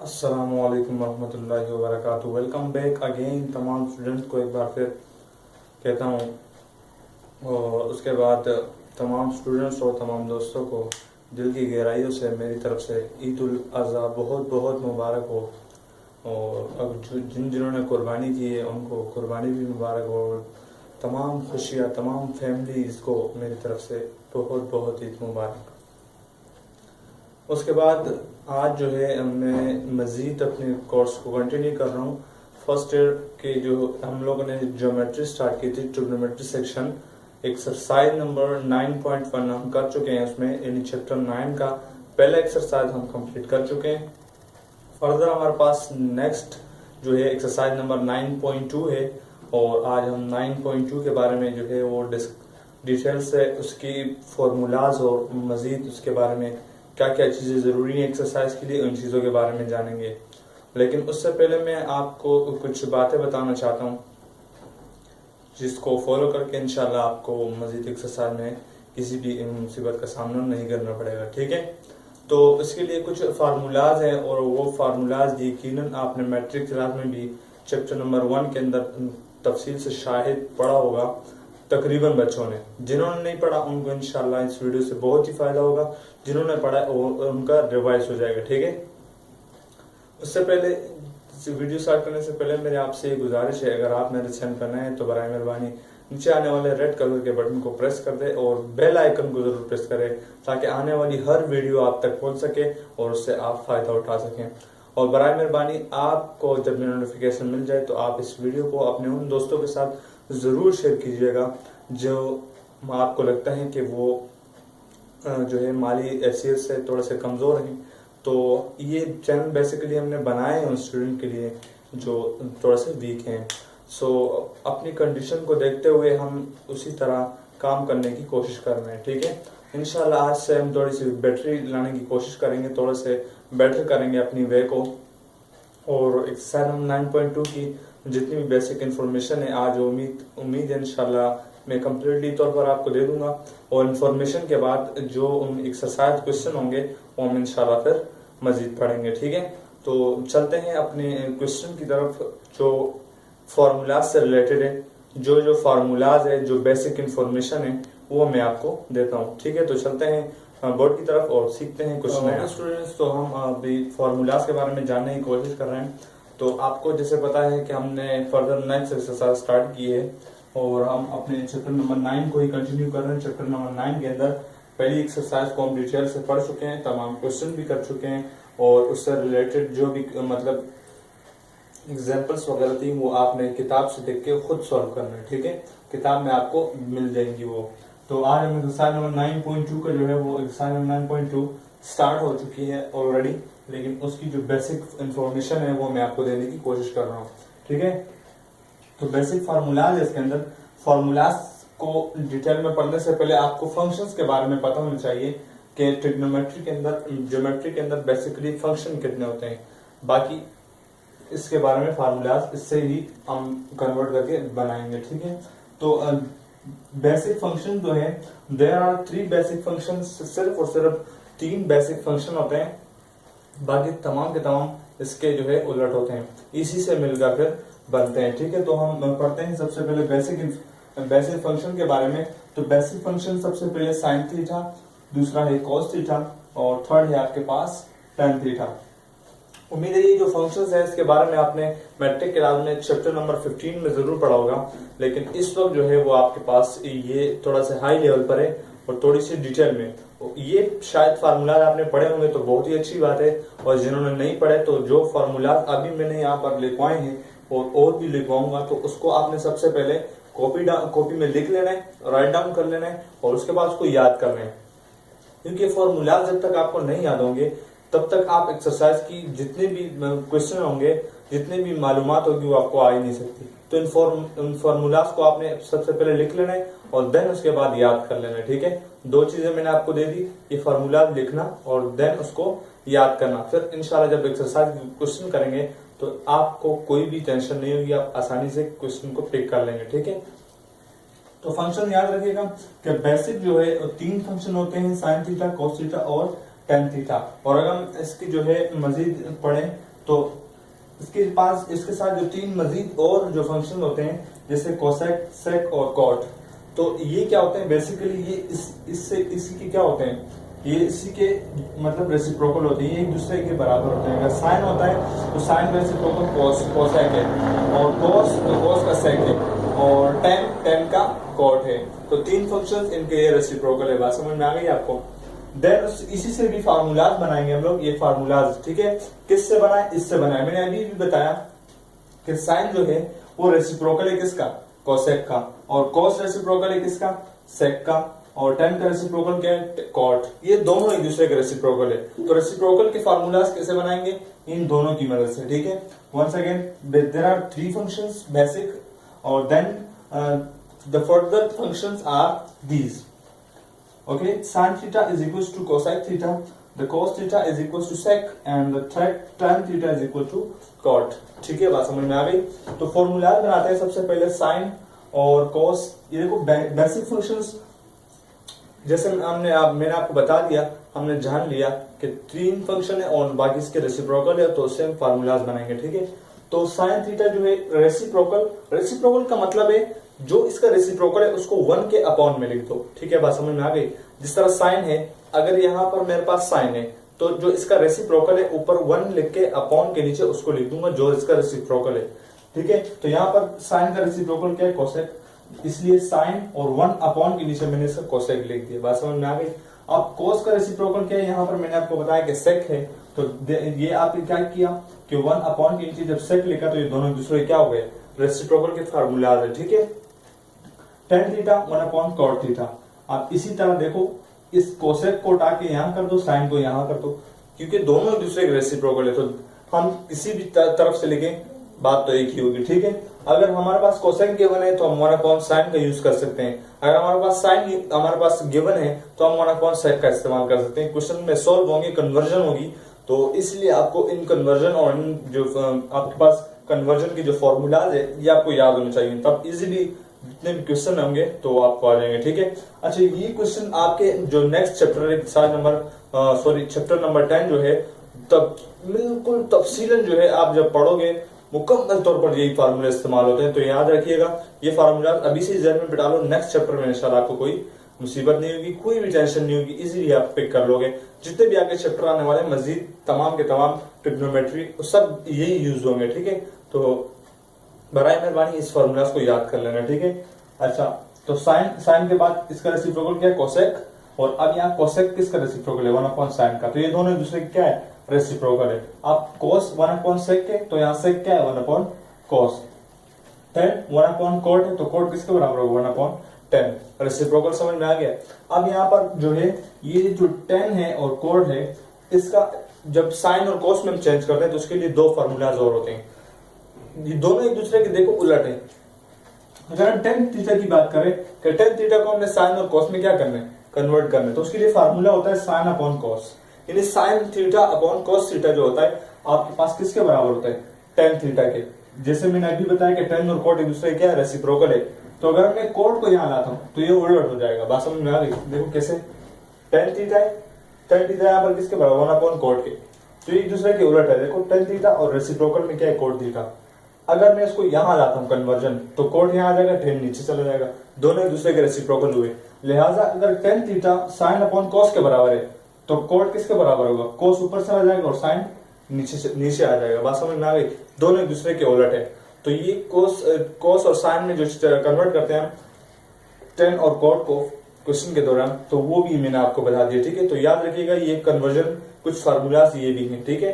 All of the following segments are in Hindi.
अस्सलामुअलैकुम वरहमतुल्लाहि वबरकातुहू। वेलकम बैक अगेन तमाम स्टूडेंट्स को एक बार फिर कहता हूँ। और उसके बाद तमाम स्टूडेंट्स और तमाम दोस्तों को दिल की गहराइयों से मेरी तरफ से ईद उल अज़हा बहुत बहुत मुबारक हो। और अब जिन्होंने कुर्बानी की है उनको कुर्बानी भी मुबारक हो। तमाम खुशियाँ तमाम फैमिलीज़ को मेरी तरफ से बहुत बहुत ईद मुबारक। उसके बाद आज जो है मैं मज़ीद अपने कोर्स को कंटिन्यू कर रहा हूँ। फर्स्ट ईयर के जो हम लोगों ने ज्योमेट्री स्टार्ट की थी, ट्रिग्नोमेट्री सेक्शन एक्सरसाइज नंबर 9.1 हम कर चुके हैं। उसमें यानी चैप्टर 9 का पहला एक्सरसाइज हम कंप्लीट कर चुके हैं। फर्दर हमारे पास नेक्स्ट जो है एक्सरसाइज नंबर 9.2 है और आज हम 9.2 के बारे में जो है वो डिटेल से उसकी फॉर्मूलाज और मज़ीद उसके बारे में क्या क्या चीज़ें ज़रूरी हैं एक्सरसाइज के लिए, उन चीज़ों के बारे में जानेंगे। लेकिन उससे पहले मैं आपको कुछ बातें बताना चाहता हूँ जिसको फॉलो करके इंशाल्लाह आपको मज़ीद एक्सरसाइज में किसी भी मुसीबत का सामना नहीं करना पड़ेगा। ठीक है, तो इसके लिए कुछ फार्मूलाज हैं और वो फार्मूलाज यकीनन आपने मैट्रिक क्लास में भी चैप्टर नंबर 1 के अंदर तफसील से शाहिद पढ़ा होगा तकरीबन बच्चों ने। जिन्होंने नहीं पढ़ा उनको इंशाल्लाह इस वीडियो से बहुत ही फायदा होगा, जिन्होंने पढ़ा उनका रिवाइज हो जाएगा। ठीक है, उससे पहले वीडियो स्टार्ट करने से पहले मेरे आपसे ये गुजारिश है, अगर आप मेरे चैनल पर नए हैं तो बराए मेहरबानी नीचे आने वाले रेड कलर के बटन को प्रेस कर दे और बेल आइकन को जरूर प्रेस करें ताकि आने वाली हर वीडियो आप तक पहुंच सके और उससे आप फायदा उठा सकें। और बराए मेहरबानी आपको जब मेरा नोटिफिकेशन मिल जाए तो आप इस वीडियो को अपने उन दोस्तों के साथ जरूर शेयर कीजिएगा जो आपको लगता है कि वो जो है माली हैसियत से थोड़े से कमज़ोर हैं। तो ये चैनल बेसिकली हमने बनाए हैं उन स्टूडेंट के लिए जो थोड़ा से वीक हैं। सो अपनी कंडीशन को देखते हुए हम उसी तरह काम करने की कोशिश कर रहे हैं। ठीक है, इंशाल्लाह आज से हम थोड़ी सी बेटरी लाने की कोशिश करेंगे, थोड़े से बेटर करेंगे अपनी वे को। और एक्सरसाइज हम 9.2 की जितनी भी बेसिक इन्फॉर्मेशन है आज उम्मीद है इंशाल्लाह मैं कम्प्लीटली तौर पर आपको दे दूंगा। और इन्फॉर्मेशन के बाद जो एक्सरसाइज क्वेश्चन होंगे वो हम इंशाल्लाह फिर मजीद पढ़ेंगे। ठीक है, तो चलते हैं अपने क्वेश्चन की तरफ जो फार्मूलाज से रिलेटेड है। जो फार्मूलाज है, जो बेसिक इन्फॉर्मेशन है वो मैं आपको देता हूँ। ठीक है, तो चलते हैं बोर्ड की तरफ और सीखते हैं कुछ नया। स्टूडेंट्स, तो हम अभी फार्मूलाज के बारे में जानने की कोशिश कर रहे हैं। तो आपको जैसे पता है कि हमने फर्दर नेक्स्ट एक्सरसाइज स्टार्ट की है और हम अपने चैप्टर नंबर 9 को ही कंटिन्यू कर रहे हैं। चैप्टर नंबर 9 के अंदर पहली एक्सरसाइज को हम डिटेल से पढ़ चुके हैं, तमाम क्वेश्चन भी कर चुके हैं और उससे रिलेटेड जो भी मतलब एग्जाम्पल्स वगैरह थी वो आपने किताब से देख के खुद सॉल्व करना है। ठीक है, किताब में आपको मिल जाएंगी वो। तो आज हम एक्सरसाइज नंबर 9.2 का जो है वो एक्सरसाइज नंबर 9.2 स्टार्ट हो चुकी है ऑलरेडी, लेकिन उसकी जो बेसिक इंफॉर्मेशन है वो मैं आपको देने की कोशिश कर रहा हूँ। ठीक है, तो बेसिक फार्मूलाज है इसके अंदर। फार्मूलाज को डिटेल में पढ़ने से पहले आपको फंक्शंस के बारे में पता होना चाहिए कि ट्रिग्नोमेट्री के अंदर, ज्योमेट्री के अंदर बेसिकली फंक्शन कितने होते हैं। बाकी इसके बारे में फार्मूलाज इससे ही हम कन्वर्ट करके बनाएंगे। ठीक है, तो बेसिक फंक्शन जो है देयर आर 3 बेसिक फंक्शन, सिर्फ और सिर्फ 3 बेसिक फंक्शन होते हैं, बाकी तमाम के तमाम इसके जो है उलट होते हैं, इसी से मिलकर फिर बनते हैं। ठीक है, तो हम पढ़ते हैं सबसे पहले बेसिक फंक्शन के बारे में। तो बेसिक फंक्शन सबसे पहले साइन थीटा, दूसरा है कॉस थीटा और थर्ड है आपके पास टेन थीटा। उम्मीद है ये जो फंक्शंस है इसके बारे में आपने मैट्रिक क्लास में चैप्टर नंबर 15 में जरूर पढ़ा होगा, लेकिन इस वक्त जो है वो आपके पास ये थोड़ा सा हाई लेवल पर है और थोड़ी सी डिटेल में। ये शायद फार्मूला आपने पढ़े होंगे तो बहुत ही अच्छी बात है, और जिन्होंने नहीं पढ़े तो जो फार्मूला अभी मैंने यहाँ पर लिखवाए हैं और भी लिखवाऊंगा तो उसको आपने सबसे पहले कॉपी में लिख लेना है, राइट डाउन कर लेना है और उसके बाद उसको याद करना है। क्योंकि फार्मूला जब तक आपको नहीं याद होंगे तब तक आप एक्सरसाइज की जितने भी क्वेश्चन होंगे, जितने भी मालूमात होगी वो आपको आ ही नहीं सकती। तो इन फार्मूलाज को आपने सबसे पहले लिख लेना है और देन उसके बाद याद कर लेना है। ठीक है, 2 चीजें मैंने आपको दे दी, ये फार्मूला लिखना और देन उसको याद करना। फिर इंशाल्लाह जब एक्सरसाइज क्वेश्चन करेंगे तो आपको कोई भी टेंशन नहीं होगी, आप आसानी से क्वेश्चन को पिक कर लेंगे। ठीक है, तो फंक्शन याद रखिएगा कि बेसिक जो है 3 फंक्शन होते हैं, साइन थीटा, कॉस थीटा और टेन थीटा। और अगर हम इसकी जो है मजीद पढ़ें तो इसके पास इसके साथ जो तीन मजीद और जो फंक्शन होते हैं जैसे कोसेक, सेक और कॉट, तो ये क्या होते हैं बेसिकली ये इससे इसी के क्या होते हैं, ये इसी के मतलब रेसिप्रोकल होते हैं, ये एक दूसरे के बराबर होते हैं। अगर साइन होता है तो साइन का रेसिप्रोकल कोसेक है, और कोस तो कोस का सेक है, और टेन का कॉट है। तो तीन फंक्शंस इनके ये रेसिप्रोकल है। बात समझ में आ गई आपको? देन इसी से भी फार्मूलाज बनाएंगे हम लोग, ये फार्मूलाज, ठीक है। किससे बनाए? इससे बनाए। मैंने अभी भी बताया कि साइन जो है वो रेसिप्रोकल है किसका? कोसेक का। और कोस रेसिप्रोकल है किसका? सेक का। और टेन का रेसिप्रोकल क्या है? कॉट। ये दोनों एक दूसरे के रेसिप्रोकल है। तो रेसिप्रोकल के फार्मूलाज कैसे बनाएंगे? इन दोनों की मदद से, ठीक है। Once again there are three functions basic, और then the further functions are these. Okay, sin theta is equals to cosec theta, the cos theta is equals to sec, and the tan theta is equal to cot। ठीक है, बात समझ में आ गई? तो फॉर्मूला बनाते हैं सबसे पहले साइन और कॉस। ये देखो बेसिक फंक्शंस जैसे मैंने आपको बता दिया, हमने जान लिया कि तीन फंक्शन है और बाकी इसके रेसिप्रोकल है, तो उससे हम फार्मूलाज बनाएंगे, ठीक है। तो साइन थीटा जो है रेसिप्रोकल का मतलब है जो इसका रेसिप्रोकल है उसको 1 के अपॉन में लिख दो, ठीक है। बात समझ में आ गई? जिस तरह साइन है, अगर यहाँ पर मेरे पास साइन है तो जो इसका रेसिप्रोकल है ऊपर 1 लिख के अपॉन के नीचे उसको लिख दूंगा जो इसका रेसिप्रोकल है, ठीक है। तो यहाँ पर साइन का रेसिप्रोकल क्या है? कोसेक, इसलिए साइन और 1 अपॉन के नीचे मैंने इसका कोसेक लिख दिया। बात समझ में आ गई? अब कोस का रेसिप्रोकल क्या है? यहाँ पर मैंने आपको बताया कि सेक है, तो ये आपने क्या किया कि 1 अपॉन के नीचे जब सेक लिखा तो ये दोनों दूसरे क्या हो गए? रेसिप्रोकल के फार्मूला है, ठीक है। Tan theta 1 upon cot theta. आप इसी तरह देखो, इस कोसेक को उठा के यहां कर दो, साइन को यहां कर दो, क्योंकि दोनों एक दूसरे के रेसिप्रोकल है, तो हम किसी भी तरफ से लिखें बात तो एक ही होगी, ठीक है। अगर हमारे पास कोसेक गिवन है तो हम 1 अपॉन साइन का यूज कर सकते हैं। अगर हमारे पास गिवन है तो हम 1 अपॉन सेक का इस्तेमाल कर सकते हैं। क्वेश्चन में सोल्व होंगे, कन्वर्जन होगी, तो इसलिए आपको इन कन्वर्जन और इन जो आपके पास कन्वर्जन की जो फॉर्मूलाज है ये आपको याद होने चाहिए, तब इजीली जितने भी क्वेश्चन होंगे तो आपको आ जाएंगे, ठीक है। अच्छा, ये क्वेश्चन आपके जो नेक्स्ट चैप्टर है चैप्टर नंबर 10 जो है, तब बिल्कुल तफसीलन जो है आप जब पढ़ोगे मुकम्मल तौर पर यही फार्मूले इस्तेमाल होते हैं। तो याद रखिएगा ये फार्मूला अभी से जहन में बिठा लो, नेक्स्ट चैप्टर में इंशाल्लाह आपको कोई मुसीबत नहीं होगी, कोई भी टेंशन नहीं होगी, इजीली आप पिक कर लोगे। जितने भी आगे चैप्टर आने वाले मजीद तमाम के तमाम ट्रिग्नोमेट्री सब यही यूज होंगे, ठीक है। तो बराए मेहरबानी इस फार्मूला को याद कर लेना, ठीक है। अच्छा, तो साइन के बाद इसका रेसिप्रोकल क्या है? कोसेक, और अब यहाँ कोसेक किसका रेसिप्रोकल है? 1 अपॉन साइन का। तो ये दोनों एक दूसरे के क्या है? रेसिप्रोकल है। अब कोस 1 अपॉन सेक है, तो यहाँ सेक क्या है? 1 अपॉन कोस। टेन 1 अपॉन कोट है, तो कोट किसके बराबर होगा? 1 अपॉन 10। रेसिप्रोकल समझ में आ गया? अब यहाँ पर जो है ये जो 10 है और कोट है, इसका जब साइन और कोस में हम चेंज करते हैं तो उसके लिए दो फार्मूलाज और होते हैं, ये दोनों एक दूसरे के देखो उलट है। अगर हम टेन थीटा की बात करें कि टेन थीटा को हमने साइन और कॉस में क्या करना है? कन्वर्ट करना है, तो उसके लिए फार्मूला होता है साइन अपॉन कॉस। यानी sine theta upon cos theta जो होता है आपके पास किसके बराबर होता है? टेन थीटा के। जैसे मैंने अभी बताया कि टेन और कोट एक दूसरे क्या है? रेसिप्रोकल है। तो अगर मैं कोट को यहाँ लाता हूँ तो ये उलट हो जाएगा। बात समझ में आ गई? देखो कैसे, टेन थीटा है, टेन थीटा यहाँ पर किसके बराबर? 1 अपॉन कोट के, तो एक दूसरे के उलट है। देखो टेन थीटा और रेसिप्रोकल में क्या है? Cot theta. अगर मैं इसको यहां लाता हूं कन्वर्जन, तो कोट यहां आ जाएगा, टेन नीचे चला जाएगा, दोनों एक दूसरे के रेसिप्रोकल हुए। लिहाजा अगर tan theta sine upon cos के बराबर है तो कोट किसके बराबर होगा? कोस ऊपर चला जाएगा और साइन नीचे आ जाएगा। बात समझ में आ गई? दोनों एक दूसरे के उलट है। तो ये कोस और साइन में जो कन्वर्ट करते हैं टेन और कोट को क्वेश्चन के दौरान, तो वो भी मैंने आपको बता दिया, ठीक है। तो याद रखिएगा ये कन्वर्जन कुछ फार्मूलाज ये भी हैं, ठीक है।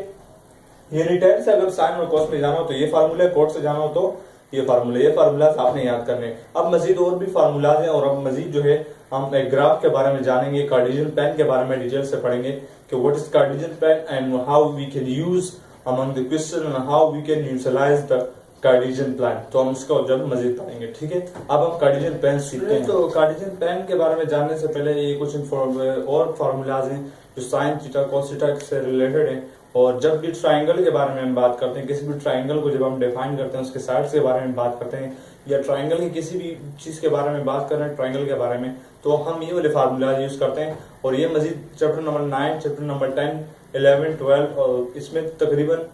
यानी टेन से अगर साइन और कॉस में जाना हो तो ये फार्मूला, कोट से जाना हो तो ये फार्मूलाज आपने याद करने। अब मजीद और भी फार्मूलाज हैं, और अब मजीद जो है हम एक ग्राफ के बारे में जानेंगे, कार्टेशियन प्लान के बारे में डिटेल से पढ़ेंगे कि what is Cartesian plane and how we can use among the question and how we can utilize the Cartesian plane. तो हम उसका जब मजीद पढ़ेंगे, ठीक है। अब हम कार्टेशियन प्लान सीखते हैं। तो कार्टेशियन प्लान के बारे में जानने से पहले ये कुछ और फार्मूलाज हैं जो साइन थीटा कॉस थीटा से रिलेटेड है। और जब भी ट्राइंगल के बारे में हम बात करते हैं, किसी भी ट्राइंगल को जब हम डिफाइन करते हैं उसके साइड्स के बारे में बात करते हैं, या ट्राइंगल की किसी भी चीज के बारे में बात कर रहे हैं ट्राइंगल के बारे में, तो हम ये वाले फार्मूला यूज करते हैं। और ये मजीद चैप्टर नंबर 9, चैप्टर नंबर 10, 11, 12 और इसमें तकरीबन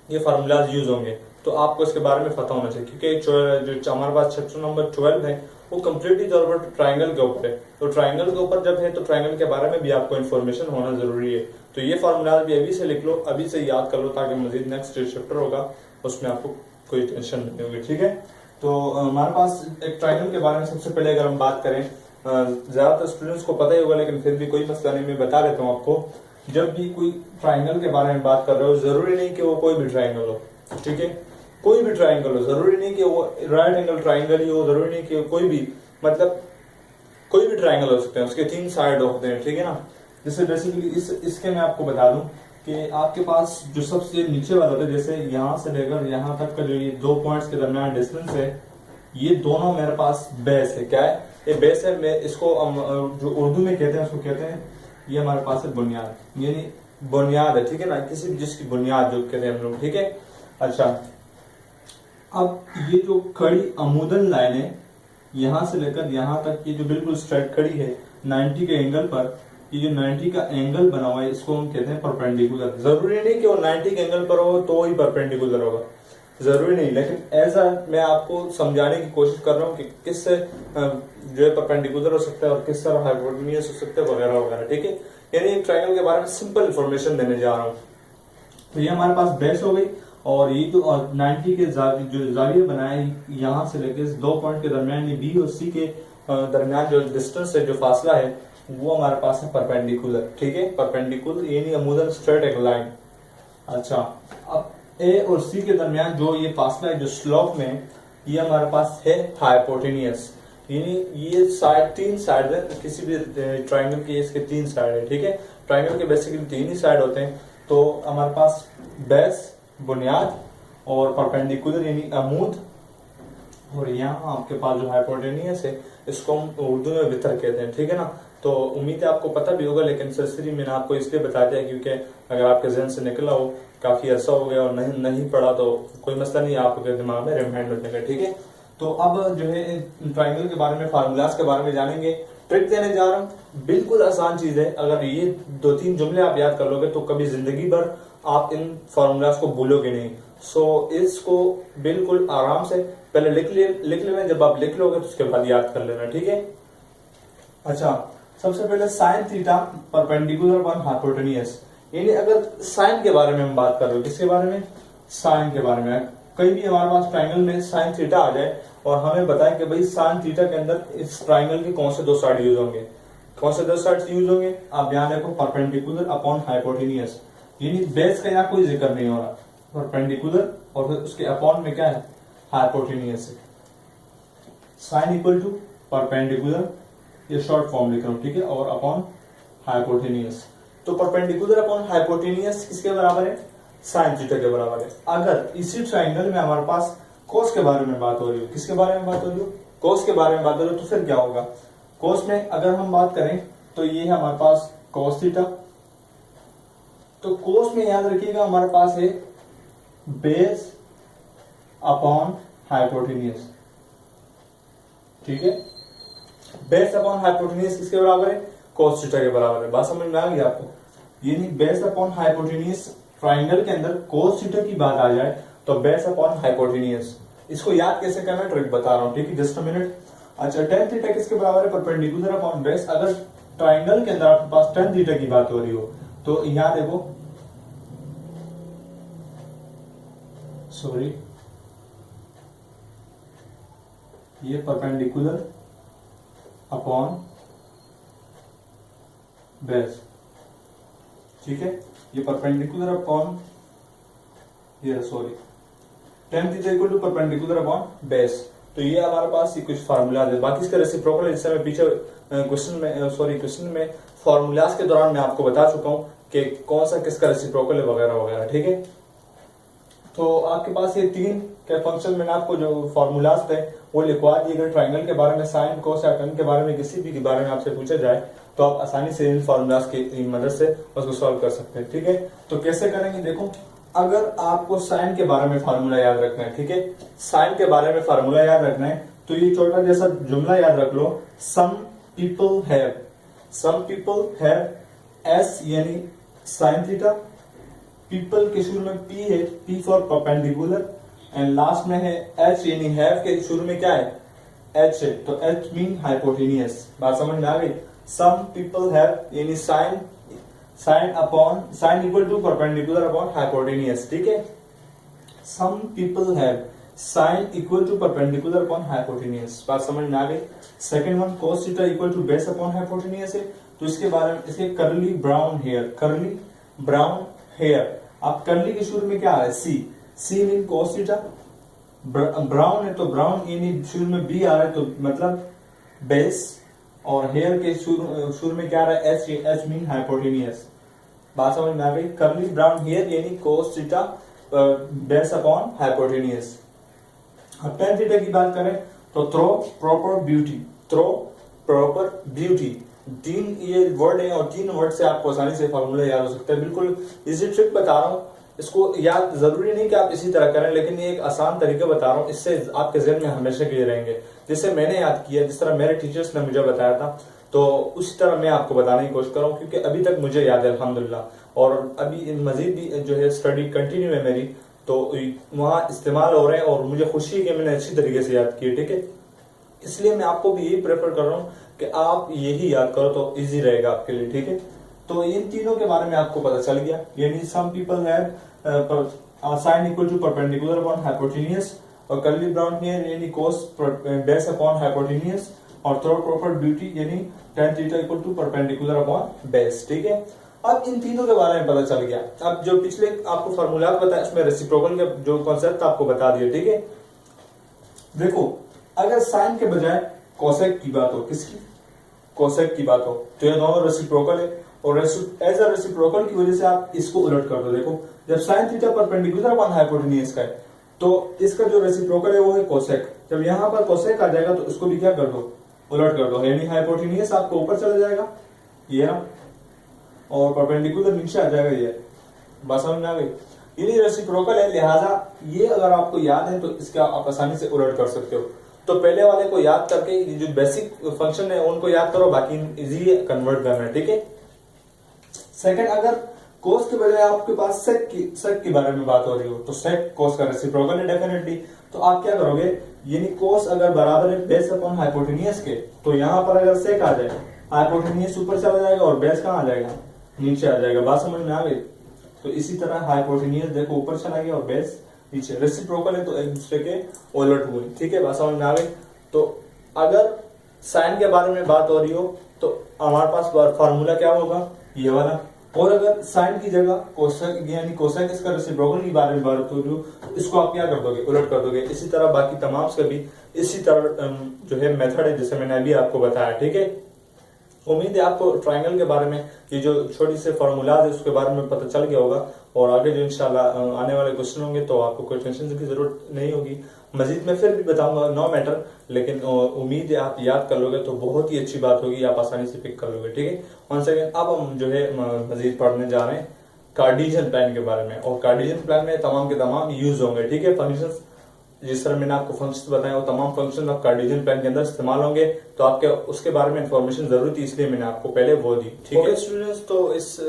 ये फार्मूलाज यूज होंगे, तो आपको इसके बारे में पता होना चाहिए, क्योंकि जो हमारे पास चैप्टर नंबर 12 है वो कम्प्लीटली तौर पर ट्राइंगल के ऊपर है। तो ट्राइंगल के ऊपर जब है तो ट्राइंगल के बारे में भी आपको इन्फॉर्मेशन होना जरूरी है। तो ये फार्मूलाज भी अभी से लिख लो, अभी से याद कर लो, ताकि मजीद नेक्स्ट चैप्टर होगा उसमें आपको कोई टेंशन नहीं होगी। ठीक है, तो हमारे पास एक ट्राइंगल के बारे में सबसे पहले अगर हम बात करें, ज्यादातर स्टूडेंट्स को पता ही होगा, लेकिन फिर भी कोई मसला नहीं, मैं बता देता हूँ आपको। जब भी कोई ट्राइंगल के बारे में बात कर रहे हो, जरूरी नहीं कि वो कोई भी ट्राइंगल हो, ठीक है, कोई भी ट्राइंगल हो, जरूरी नहीं कि वो राइट एंगल ट्राइंगल ही हो, जरूरी नहीं कि कोई भी, मतलब कोई भी ट्राइंगल हो सकते हैं, उसके 3 साइड होते हैं, ठीक है ना। जैसे बेसिकली इसके मैं आपको बता दूं कि आपके पास जो सबसे नीचे वाला होता है, जैसे यहाँ से लेकर यहाँ तक का जो ये 2 पॉइंट्स के दरमियान डिस्टेंस है, ये दोनों मेरे पास बेस है। क्या है ये बेस है? मैं इसको जो उर्दू में कहते हैं उसको कहते हैं, ये हमारे पास है बुनियाद, यानी बुनियाद है, ठीक है ना, किसी भी चीज की बुनियाद जो कहते हैं हम लोग, ठीक है। अच्छा, अब ये जो खड़ी अमूदन लाइन है यहां से लेकर यहां तक, ये जो बिल्कुल स्ट्रेट खड़ी है 90 के एंगल पर, ये जो 90 का एंगल बना हुआ है इसको हम कहते हैं परपेंडिकुलर। जरूरी नहीं कि वो 90 के एंगल पर हो तो ही परपेंडिकुलर होगा, जरूरी नहीं, लेकिन एज मैं आपको समझाने की कोशिश कर रहा हूँ कि किससे जो है परपेंडिकुलर हो सकता है और किस तरह हाइपोटेन्यूज हो सकता है वगैरह वगैरह, ठीक है। यानी एक ट्रायंगल के बारे में सिंपल इंफॉर्मेशन देने जा रहा हूँ। तो ये हमारे पास बेस हो गई, और ये जो 90 के जो जाविया बनाए यहाँ से लेकर 2 पॉइंट के दरमियान, ये बी और सी के दरमियान जो डिस्टेंस है, जो फासला है, वो हमारे पास है परपेंडिकुलर, ठीक है, परपेंडिकुलर यानी अमूदन स्ट्रेट एक लाइन। अच्छा, अब ए और सी के दरमियान जो ये फासला है, जो स्लोप में, ये हमारे पास है हाइपोटेनियस, यानी ये साइड 3 साइड है, किसी भी ट्राइंगल के इसके 3 साइड है, ठीक है। ट्राइंगल के बेसिकली 3 ही साइड होते हैं। तो हमारे पास बेस बुनियाद और परपेंडिकुलर यानी अमूद, और यहाँ आपके पास जो हाइपोटेनियस है इसको हम उर्दू में वितर कहते हैं, ठीक है ना। तो उम्मीद है आपको पता भी होगा, लेकिन सरसरी मैंने आपको इसलिए बता दिया क्योंकि अगर आपके जहन से निकला हो, काफी अर्सा हो गया और नहीं पढ़ा, तो कोई मसला नहीं, आपके दिमाग में रिमाइंड हो जाएगा, ठीक है। तो अब जो है ट्राइंगल के बारे में, फार्मूलाज के बारे में जानेंगे। ट्रिक देने जा रहा हूँ, बिल्कुल आसान चीज है, अगर ये 2-3 जुमले आप याद कर लोगे तो कभी जिंदगी भर आप इन फार्मूलाज को भूलोगे नहीं। सो इसको बिल्कुल आराम से पहले लिख लेना, जब आप लिख लोगे तो उसके बाद याद कर लेना, ठीक है। अच्छा, सबसे पहले sine theta perpendicular one hypotenuse, यानी अगर साइन के बारे में हम बात कर रहे हो, किसके बारे में? साइन के बारे में। कहीं भी हमारे पास ट्राइंगल में साइन थीटा आ जाए और हमें बताएं कि भाई साइन थीटा के अंदर इस ट्राइंगल के कौन से 2 साइड यूज होंगे, कौन से 2 साइड यूज होंगे, आप ध्यान रखो, परपेंडिकुलर अपॉन हाइपोटेनियस, यानी बेस का यहाँ कोई जिक्र नहीं हो रहा, परपेंडिकुलर और फिर उसके अपॉन में क्या है, हाइपोटेनियस है। साइन इक्वल टू परपेंडिकुलर, ये शॉर्ट फॉर्म लिख रहा हूं, ठीक है, और अपॉन हाइपोटेनियस। तो परपेंडिकुलर अपॉन हाइपोटेनियस किसके बराबर है? साइन थीटा के बराबर है। अगर इसी ट्राइंगल में हमारे पास कोस के बारे में बात हो रही हो, किसके बारे में बात हो रही हो? कोस के बारे में बात हो रही हो, तो फिर क्या होगा? कोस में अगर हम बात करें तो ये है हमारे पास कोस थीटा। तो कोस में याद रखिएगा हमारे पास है बेस अपॉन हाइपोटेनियस, ठीक है। बेस अपॉन हाइपोटेनियस किसके बराबर है? कोस थीटा के बराबर है। बात समझ में आ गई आपको? यानी बेस अपॉन हाइपोटेनियस, ट्राइंगल के अंदर कोस थीटा की बात आ जाए तो बेस अपॉन हाइपोटेनियस। इसको याद कैसे करना है, ट्रिक बता रहा हूं, ठीक है, जस्ट अ मिनट। अच्छा, tan थीटा किसके बराबर है? Perpendicular upon base. अगर ट्राइंगल के अंदर आपके पास tan थीटा की बात हो रही हो तो यहां देखो, सॉरी, ये परपेंडिकुलर अपॉन बेस, ठीक है, ये परपेंडिकुलर अपॉन, ये sorry, tan theta equal to perpendicular upon base. तो ये हमारे पास ये कुछ फार्मूलाज है, बाकी इसका रेसिप्रोकल जिससे मैं पीछे क्वेश्चन में फार्मूलाज के दौरान मैं आपको बता चुका हूं कि कौन सा किसका रेसिप्रोकल है वगैरह वगैरह, ठीक है। तो आपके पास ये 3 के फंक्शन मैंने आपको जो फार्मूलाज थे वो लिखवा दिए गए। ट्राइंगल के बारे में, साइन, कोस या टन के बारे में, किसी भी के बारे में आपसे पूछा जाए तो आप आसानी से इन फार्मूलाज की मदद से उसको सॉल्व कर सकते हैं, ठीक है। तो कैसे करेंगे, देखो, अगर आपको साइन के बारे में फार्मूला याद रखना है, ठीक है, साइन के बारे में फार्मूला याद रखना है, तो ये छोटा जैसा जुमला याद रख लो, सम पीपल हैव एस यानी साइन थीटा पीपल के शुरू में पी है, P for perpendicular, and last में है एच, यानी हैव के शुरू में क्या है, एच है, तो एच मीन हाइपोटेनियस। बात समझ में आ गई। सम पीपल हैव यानी sine equal to perpendicular upon hypotenuse, ठीक है। Some people have sine equal to perpendicular upon hypotenuse, बात समझ में आ गई। Second one cos theta equal to base upon hypotenuse है, तो इसके बारे में इसके कर्ली ब्राउन हेयर, आप कर्ली के शुरू में क्या आ रहा है, c mean cos theta, brown है तो ब्राउन यानी शुरू में बी आ रहा है तो मतलब बेस, और हेयर के शुरू में क्या आ रहा है, एच मीन हाइपोटेनियस। बात समझ में आ गई। कर्ली ब्राउन हेयर यानी cos theta base upon hypotenuse. अब tan थीटा की बात करें तो थ्रो प्रॉपर ब्यूटी, तीन ये वर्ड है और तीन वर्ड से आपको आसानी से फॉर्मूला याद हो सकता है। बिल्कुल इजी ट्रिक बता रहा हूँ, इसको याद जरूरी नहीं कि आप इसी तरह करें, लेकिन ये एक आसान तरीका बता रहा हूँ, इससे आपके ज़हन में हमेशा के लिए रहेंगे। जिससे मैंने याद किया, जिस तरह मेरे टीचर्स ने मुझे बताया था, तो उसी तरह मैं आपको बताने की कोशिश कर रहा हूँ, क्योंकि अभी तक मुझे याद है अल्हम्दुलिल्लाह, और अभी मजीद भी जो है स्टडी कंटिन्यू है मेरी, तो वहाँ इस्तेमाल हो रहे हैं और मुझे खुशी है कि मैंने अच्छी तरीके से याद किए, ठीक है। इसलिए मैं आपको भी यही प्रेफर कर रहा हूँ कि आप यही याद करो तो इजी रहेगा आपके लिए, ठीक है। तो इन तीनों के बारे में आपको पता चल गया, यानी some people have sine equal to perpendicular upon hypotenuse, और कर्ली ब्राउन हेयर यानी cos बेस अपॉन हाइपोटेनियस, और थ्रो प्रॉपर ब्यूटी यानी tan theta equal to perpendicular upon base, ठीक है। अब इन तीनों के बारे में पता चल गया। अब जो पिछले आपको फार्मूलात बताया उसमें रेसिप्रोकल के जो कॉन्सेप्ट आपको बता दिया, ठीक है। देखो अगर साइन के बजाय कोसेक की बात हो, किसकी, कोसेक की बात हो, तो ये दोनों रेसिप्रोकल है, और एज अ रेसिप्रोकल की वजह से आप इसको उलट कर दो। देखो जब sine theta perpendicular upon hypotenuse का है तो इसका जो रेसिप्रोकल है वो है कोसेक। जब यहाँ पर कोसेक आ जाएगा तो इसको भी क्या कर दो, उलट कर दो, यानी हाइपोटेनियस आपको ऊपर चला जाएगा ये ना, और परपेंडिकुलर नीचे आ जाएगा ये। बात समझ में आ गई। ये रेसिप्रोकल है, लिहाजा ये अगर आपको याद है तो इसका आप आसानी से उलट कर सकते हो। तो पहले वाले को याद करके जो बेसिक फंक्शन है उनको याद करो, बाकी इजी कन्वर्ट करना है, ठीक है। सेकंड, अगर कोस के बजाय आपके पास सेक के बारे में बात हो रही हो तो सेक कोस का रेसिप्रोकल है डेफिनेटली, तो आप क्या करोगे, यानी कोस अगर बराबर है बेस अपॉन हाइपोटेनियस के, तो यहाँ पर अगर सेक आ जाए हाइपोटेनियस ऊपर चला जाएगा और बेस कहाँ आ जाएगा, नीचे आ जाएगा। बात समझ में आ गई। तो इसी तरह हाइपोटेनियस देखो ऊपर चला गया और बेस नीचे, रेसिप्रोकल है तो एक दूसरे के उलट हुए, ठीक है। बात समझ में आ गई। तो अगर साइन के बारे में बात हो रही हो तो हमारे पास फार्मूला क्या होगा, ये वाला, और अगर साइन की जगह कोसेक यानी कोसेक इसका रेसिप्रोकल के बारे में बात हो रही हो तो इसको आप क्या कर दोगे, उलट कर दोगे। इसी तरह बाकी तमाम से भी इसी तरह जो है मेथड है जैसे मैंने अभी आपको बताया, ठीक है। उम्मीद है आपको ट्रायंगल के बारे में ये जो छोटी से फार्मूला है उसके बारे में पता चल गया होगा, और आगे जो इंशाल्लाह आने वाले क्वेश्चन होंगे तो आपको कोई टेंशन की जरूरत नहीं होगी। मजीद मैं फिर भी बताऊंगा, नो मैटर, लेकिन उम्मीद है आप याद कर लोगे तो बहुत ही अच्छी बात होगी, आप आसानी से पिक कर लोगे, ठीक है। वंस अगेन अब हम जो है मजीद पढ़ने जा रहे हैं कार्टेशियन प्लान के बारे में, और कार्टेशियन प्लान में तमाम के तमाम यूज होंगे, ठीक है। फंक्शंस जिस तरह मैंने आपको फंक्शंस बताए वो तमाम फंक्शंस आप कार्टेशियन प्लान के अंदर इस्तेमाल होंगे, तो आपके उसके बारे में इंफॉर्मेशन जरूरी थी इसलिए मैंने आपको पहले वो दी, ठीक है स्टूडेंट्स। तो इस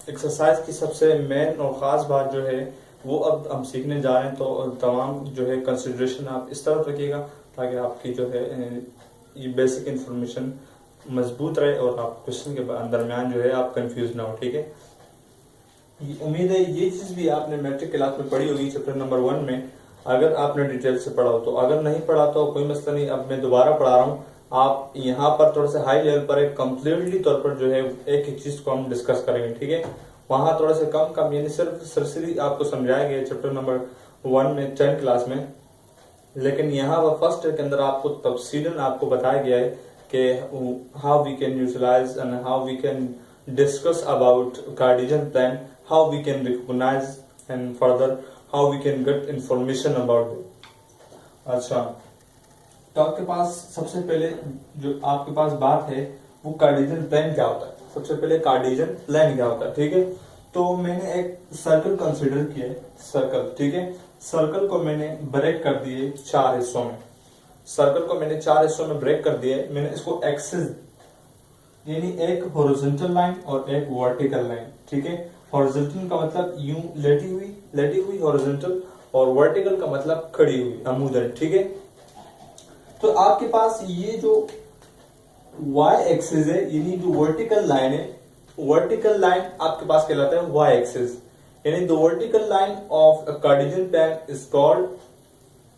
एक्सरसाइज की सबसे मेन और खास बात जो है वो अब हम सीखने जा रहे हैं, तो तमाम जो है कंसिडरेशन आप इस तरफ रखिएगा ताकि आपकी जो है ये बेसिक इंफॉर्मेशन मजबूत रहे और आप क्वेश्चन के दरमियान जो है आप कंफ्यूज ना हो, ठीक है। उम्मीद है ये चीज भी आपने मैट्रिक क्लास में पढ़ी होगी चैप्टर नंबर 1 में, अगर आपने डिटेल से पढ़ा हो तो, अगर नहीं पढ़ा तो कोई मसला नहीं, अब मैं दोबारा पढ़ा रहा हूँ। आप यहाँ पर थोड़ा सा हाई लेवल पर एक कम्प्लीटली तौर पर जो है एक एक चीज को हम डिस्कस करेंगे, ठीक है। वहां थोड़ा सा कम यानी सिर्फ सरसरी आपको समझाया गया चैप्टर नंबर 1 में 10 क्लास में, लेकिन यहाँ पर फर्स्ट ईयर के अंदर आपको तफसीलन आपको बताया गया है कि how we can utilize and how we can discuss about Cartesian plane, how we can recognize and further how we can get information about it. अच्छा, तो आपके पास सबसे पहले जो आपके पास बात है वो कार्टेशियन प्लान क्या होता है। सबसे पहले कार्टेशियन प्लान क्या होता है, ठीक है। तो मैंने एक सर्कल कंसीडर किया है, सर्कल, ठीक है। सर्कल को मैंने ब्रेक कर दिए 4 हिस्सों में, सर्कल को मैंने 4 हिस्सों में ब्रेक कर दिया है। मैंने इसको एक्सिस यानी एक हॉरिजॉन्टल लाइन और एक वर्टिकल लाइन, ठीक है। हॉरिजॉन्टल का मतलब यूं लेटी हुई हॉरिजॉन्टल, और वर्टिकल का मतलब खड़ी हुई अमूदन, ठीक है। तो आपके पास ये जो y एक्सिस है, यानी जो वर्टिकल लाइन है, वर्टिकल लाइन आपके पास कहलाता है y एक्सिस, यानी the vertical line of a Cartesian plane is called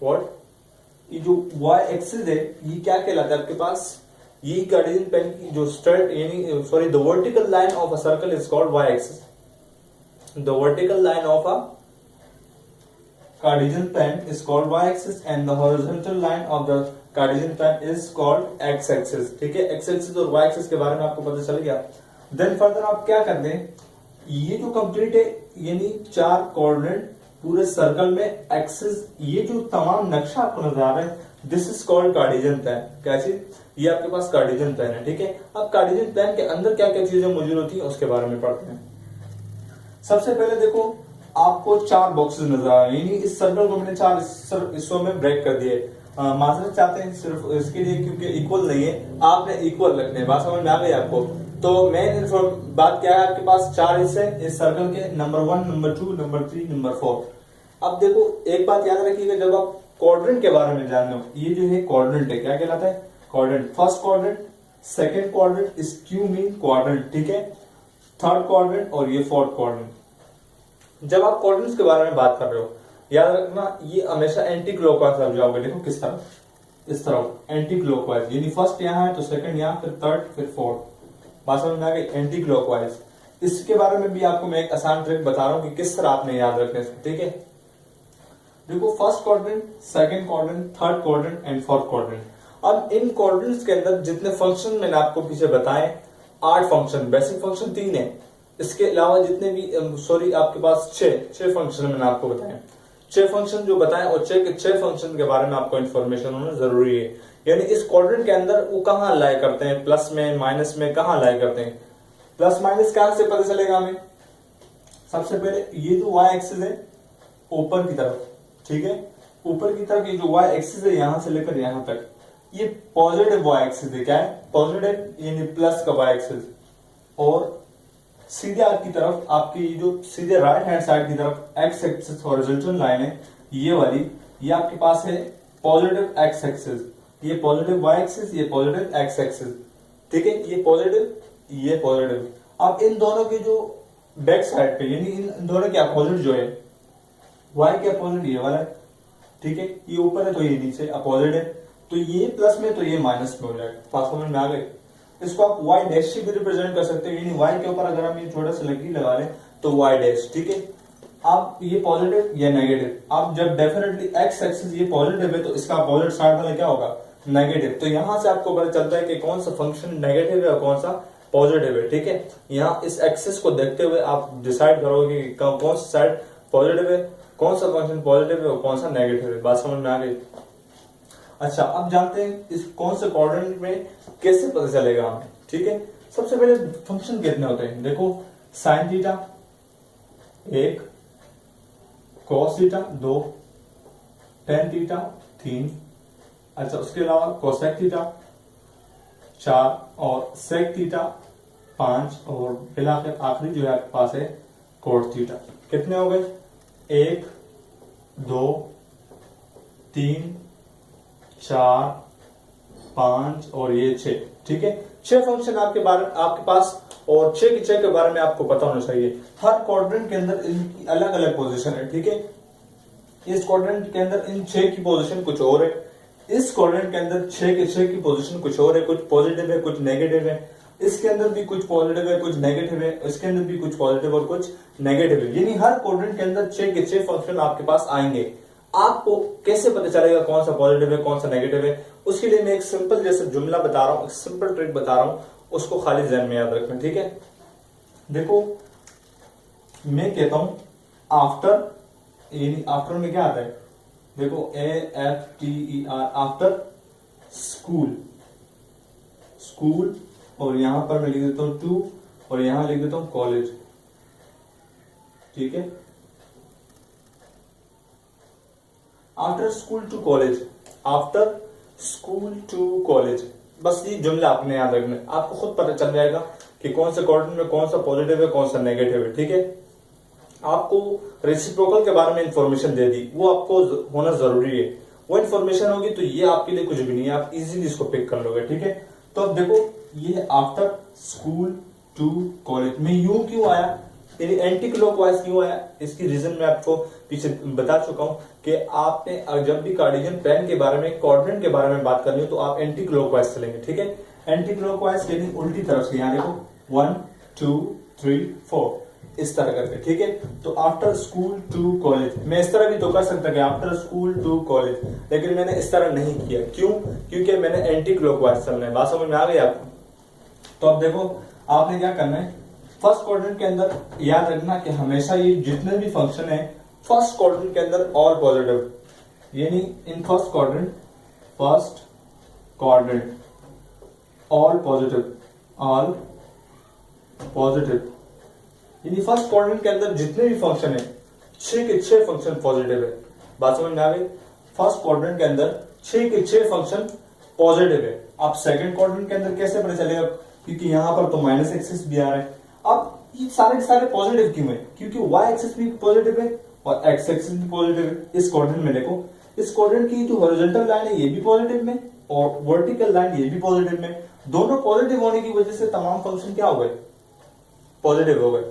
what, ये जो y एक्सिस है ये क्या कहलाता है आपके पास, ये कार्टेशियन प्लेन की जो स्ट्रेट यानी sorry the vertical line of a circle is called y axis, the vertical line of a Cartesian plane is called y-axis and the horizontal line of the Cartesian plane is called x-axis, ठीक है। x-axis और y-axis के बारे में आपको पता चल गया। देन फर्दर आप क्या करते हैं, ये जो कंप्लीट है यानी 4 कोऑर्डिनेट पूरे सर्कल में एक्सिस, ये जो तमाम नक्शा आपको नजर आ रहा है, this is called Cartesian plane. क्या चीज, ये आपके पास कार्टेशियन प्लेन है, ठीक है। अब कार्टेशियन प्लेन के अंदर क्या क्या चीजें मौजूद होती है उसके बारे में पढ़ते हैं। सबसे पहले देखो आपको 4 बॉक्सेस नजर आ रहे हैं, यानी इस सर्कल को मैंने 4 हिस्सों में ब्रेक कर दिए। माजरत चाहते हैं सिर्फ इसके लिए क्योंकि इक्वल नहीं है, आपने इक्वल रखने हैं, बात समझ में आ गई आपको। तो मेन बात क्या है, आपके पास 4 हिस्से इस सर्कल के, नंबर 1, नंबर 2, नंबर 3, नंबर 4। अब देखो एक बात याद रखिएगा, जब आप क्वाड्रेंट के बारे में जान लो, ये जो है क्वाड्रेंट है, क्या कहलाता है quadrant, first quadrant, second quadrant, skew mean quadrant, ठीक है, थर्ड क्वाड्रेंट और ये फोर्थ क्वाड्रेंट। जब आप क्वाड्रेंट्स के बारे में बात कर रहे हो, याद रखना ये हमेशा एंटी क्लॉकवाइज आप जाओगे, देखो किस तरह, इस तरह एंटी क्लॉकवाइज, यानी फर्स्ट यहाँ है तो सेकंड यहाँ, फिर थर्ड, फिर फोर्थ, बात समझ में आ गई, एंटी क्लॉकवाइज। इसके बारे में भी आपको मैं एक आसान ट्रिक बता रहा हूँ कि किस तरह आपने याद रखना है, ठीक है। देखो first quadrant, second quadrant, third quadrant and fourth quadrant. अब इन क्वाड्रेंट्स के अंदर जितने फंक्शन मैंने आपको पीछे बताए, 8 फंक्शन, बेसिक फंक्शन 3 है, इसके अलावा जितने भी सॉरी आपके पास 6 फंक्शन मैंने आपको बताए, 6 फंक्शन जो बताए, और 6 फंक्शन के बारे में आपको इन्फॉर्मेशन होना जरूरी है। यानी इस क्वाड्रेंट के अंदर वो कहाँ अलाइ करते हैं, प्लस में, माइनस में, कहाँ अलाइ करते हैं, प्लस माइनस कहां से पता चलेगा हमें। सबसे पहले ये जो y एक्सिस है ऊपर की तरफ, ठीक है, ऊपर की तरफ ये जो y एक्सिस है यहां से लेकर यहां तक, ये पॉजिटिव y एक्सिस है, क्या है पॉजिटिव, यानी प्लस का y एक्सिस। और सीधे आपकी तरफ आपकी जो सीधे राइट हैंड साइड की तरफ एक्स एक्सिस हॉरिजॉन्टल लाइन है ये वाली, ये आपके पास है पॉजिटिव एक्स एक्सिस, ये पॉजिटिव y एक्सिस, ये पॉजिटिव एक्स एक्सिस, ठीक है, ये पॉजिटिव, ये पॉजिटिव। अब इन दोनों के जो बैक साइड पे, यानी इन दोनों के अपोजिट जो है, y के अपोजिट ये वाला है, ठीक है, ये ऊपर है तो ये नीचे अपोजिट है, तो ये प्लस में तो ये माइनस में हो जाएगा, बात समझ में आ गई। इसको आप y डैश से भी रिप्रेजेंट कर सकते हैं, यानी y के ऊपर अगर हम ये छोटा सा लकीर लगा लें तो y डैश, ठीक है। आप ये पॉजिटिव या नेगेटिव, आप जब डेफिनेटली x एक्सिस ये पॉजिटिव है तो इसका अपोजिट साइड वाला क्या होगा, नेगेटिव। तो यहां से आपको पता चलता है कि कौन सा फंक्शन नेगेटिव है और कौन सा पॉजिटिव है, ठीक है। यहाँ इस एक्सिस को देखते हुए आप डिसाइड करोगे कि कौन सा साइड पॉजिटिव है, कौन सा फंक्शन पॉजिटिव है और कौन सा नेगेटिव है, बात समझ में आ गई। अच्छा अब जानते हैं इस कौन से क्वाड्रेंट में कैसे पता चलेगा हमें, ठीक है। सबसे पहले फंक्शन कितने होते हैं, देखो sine theta 1, cos theta 2, tan theta 3, अच्छा उसके अलावा कोसेक थीटा 4 और सेक थीटा 5, और फिलहाल आखिरी जो है आपके पास है कोट थीटा। कितने हो गए, 1, 2, 3, 4, 5 और ये 6, ठीक है। 6 फंक्शन आपके पास, और 6 के 6 के बारे में आपको पता होना चाहिए। हर क्वाड्रेंट के अंदर इनकी अलग अलग पोजीशन है, ठीक है। इस क्वाड्रेंट के अंदर इन 6 की पोजीशन कुछ और है, इस क्वाड्रेंट के अंदर 6 के 6 की पोजीशन कुछ और है, कुछ पॉजिटिव है कुछ नेगेटिव है, इसके अंदर भी कुछ पॉजिटिव है कुछ नेगेटिव है, इसके अंदर भी कुछ पॉजिटिव और कुछ नेगेटिव है। यानी हर क्वाड्रेंट के अंदर 6 के 6 फंक्शन आपके पास आएंगे। आपको कैसे पता चलेगा कौन सा पॉजिटिव है कौन सा नेगेटिव है, उसके लिए मैं एक सिंपल जैसे जुमला बता रहा हूं, एक सिंपल ट्रिक बता रहा हूं, उसको खाली ध्यान में याद रखना, ठीक है। देखो मैं कहता हूं आफ्टर, यानी आफ्टर में क्या आता है, देखो AFTER, आफ्टर स्कूल, स्कूल, और यहां पर मैं लिख देता हूं टू, और यहां लिख देता हूं कॉलेज, ठीक है। After school to college, after school to college, बस ये जुमला आपने याद रखना है, आपको खुद पता चल जाएगा कि कौन से क्वाड्रेंट में कौन सा पॉजिटिव है कौन सा नेगेटिव है, ठीक है। आपको रेसिप्रोकल के बारे में इंफॉर्मेशन दे दी, वो आपको होना जरूरी है। वो इंफॉर्मेशन होगी तो ये आपके लिए कुछ भी नहीं है, आप इजीली इसको पिक कर लोगे। ठीक है, तो अब देखो ये आफ्टर स्कूल टू कॉलेज में यूं क्यों आया, एंटी क्लॉकवाइज क्यों आया, इसकी रीजन मैं आपको पीछे बता चुका हूं कि आपने जब भी कार्टेशियन प्लान के बारे में, कोऑर्डिनेट के बारे में बात करनी हो तो आप एंटी क्लॉकवाइज चलेंगे। ठीक है, एंटी क्लॉकवाइज यानी उल्टी तरफ से, यहाँ देखो 1 2 3 4 इस तरह करके। ठीक है, तो आफ्टर स्कूल टू कॉलेज मैं इस तरह भी तो कर सकता कि आफ्टर स्कूल टू कॉलेज, लेकिन मैंने इस तरह नहीं किया। क्यों? क्योंकि मैंने एंटी क्लॉकवाइज चलना है। बात समझ में आ गई आपको? तो अब देखो आपने क्या करना है, फर्स्ट क्वाड्रेंट के अंदर याद रखना कि हमेशा ये जितने भी फंक्शन है फर्स्ट क्वाड्रेंट के अंदर ऑल पॉजिटिव, यानी in first quadrant all positive, यानी फर्स्ट क्वाड्रेंट के अंदर जितने भी फंक्शन है 6 के 6 फंक्शन पॉजिटिव है। बात समझ में आ गई? फर्स्ट क्वाड्रेंट के अंदर 6 के 6 फंक्शन पॉजिटिव है। आप सेकंड क्वाड्रेंट के अंदर कैसे पता चलेगा? क्योंकि यहां पर तो माइनस एक्सिस भी आ रहा है। अब ये सारे के सारे पॉजिटिव क्यों है? क्योंकि वाई एक्सिस भी पॉजिटिव है और एक्स एक्सिस भी पॉजिटिव है। इस क्वाड्रेंट में देखो, इस क्वाड्रेंट की जो हॉरिजॉन्टल लाइन है ये भी पॉजिटिव में और वर्टिकल लाइन ये भी पॉजिटिव में। दोनों पॉजिटिव होने की वजह से तमाम फंक्शन क्या हो गए? पॉजिटिव हो गए।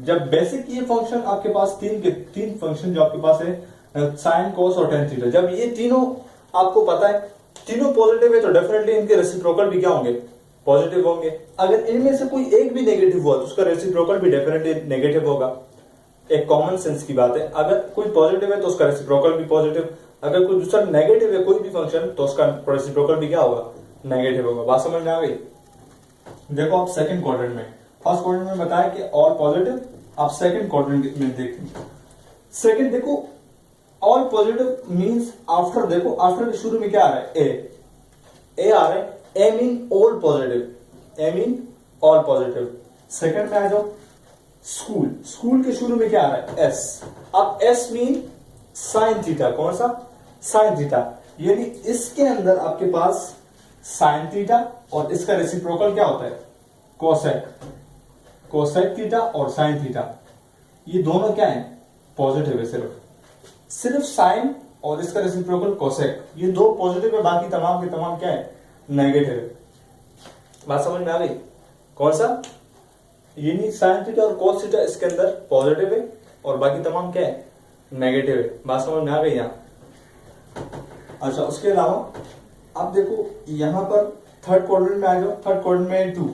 जब बेसिक ये फंक्शन आपके पास तीन फंक्शन जो आपके पास है साइन, कोस और टेन थीटा, जब ये तीनों आपको पता है तीनों पॉजिटिव है तो डेफिनेटली इनके रेसिप्रोकल भी क्या होंगे? पॉजिटिव होंगे। अगर इनमें से कोई एक भी नेगेटिव हुआ तो उसका रेसिप्रोकल भी डेफिनेटली नेगेटिव होगा। एक कॉमन सेंस की बात है, अगर कोई पॉजिटिव है तो उसका रेसिप्रोकल भी पॉजिटिव, अगर कोई दूसरा नेगेटिव है कोई भी फंक्शन तो उसका रेसिप्रोकल भी क्या होगा? नेगेटिव होगा। बात समझ में आ गई? देखो आप सेकंड क्वाड्रेंट में, फर्स्ट क्वाड्रेंट में बताया कि ऑल पॉजिटिव, आप सेकंड क्वाड्रेंट में देखें, सेकंड देखो ऑल पॉजिटिव मींस आफ्टर, देखो आफ्टर के शुरू में क्या आ रहा है? ए आ रहा है, ए मीन ऑल पॉजिटिव। सेकंड में आ जाओ स्कूल, स्कूल के शुरू में क्या आ रहा है? एस। अब एस मीन साइन थीटा, कौन सा? साइन थीटा, यानी इसके अंदर आपके पास साइन थीटा और इसका रेसिप्रोकल क्या होता है? कोसेक थीटा और साइन थीटा, ये दोनों क्या है? पॉजिटिव है। सिर्फ साइन और इसका रेसिप्रोकल कोसेक, ये दो पॉजिटिव है, बाकी तमाम के तमाम क्या है? नेगेटिव है। बात समझ में आ गई? कौन सा? यानी साइन थीटा और कोस थीटा इसके अंदर पॉजिटिव है और बाकी तमाम क्या है? नेगेटिव है। बात समझ में आ गई यहाँ? अच्छा, उसके अलावा आप देखो यहां पर थर्ड क्वाड्रेंट में आ जाओ, थर्ड क्वाड्रेंट में 2,